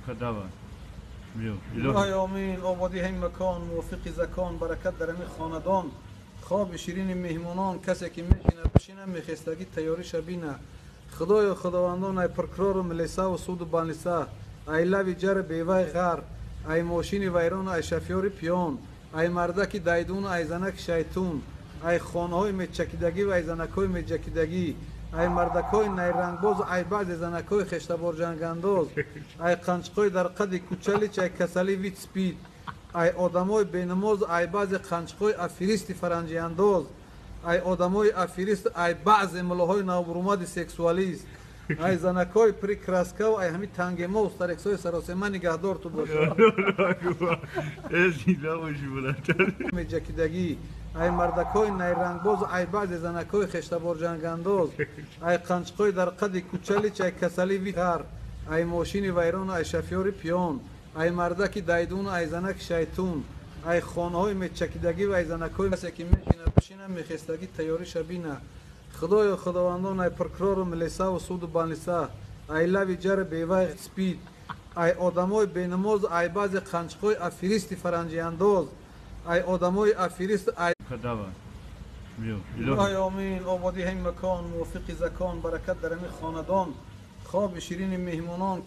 خداوند بیا الهی آمین. آبادی همین مکان، موفق زکان، برکت در همین خاندان، خواب شیرین مهمانان، کسی که میشینه بشینه، میخستگی تیاری شبینه. خدای و خداوندان، ای پرکرار و ملیسه و سود و بانلیسه، ای لوی جر بیوه غر، ای ماشین ویران، ای شفیار پیان، ای مردک دایدون، ای زنک شیطون، ای خانهای میچکیدگی و ای زنکای میچکیدگی، ای مردکای نیرنگباز و ای بعض زنکای خشتبار جنگانداز، ای قنچقای در قد کوچلی چای کسلی ویت سپید، ای آدمای بینماز، ای بعض قنچقای افریستی فرنجی انداز، ای آدمای افریست، ای بعض ملاهای نابروماد سکسوالیست، ای زنکای پری کراسکا و ای همین تنگ موز ترکسای سراسیمه نگهدار تو باشه. ازیدا باشی بلندتر میجکیدگی، ای مردکای نیرنگباز و ای بعض زنکای خشتبار جنگانداز، ای قنچقای در قد کوچلی چای کسلی وی غر، ای ماشین ویران، ای شفیار پیان، ای مردک دایدون، ای زنک شیطون، ای خانهای میچکیدگی و ای زنکای کسی که میشینه بشینه، میخستگی تیاری شبینه. خدای و خداوندان، ای پرکرار و ملیسه و سود و بانلیسه، ای لوی جر بیوه سپید، ای آدمای بینماز، ای بعض قنچقای افریستی فرنجی انداز، ای آدمای افریست، ای خداوند بیا الهی آمین. آبادی همین مکان، موفق زکان، برکت در همین خاندان، خواب شیرین مهمانان.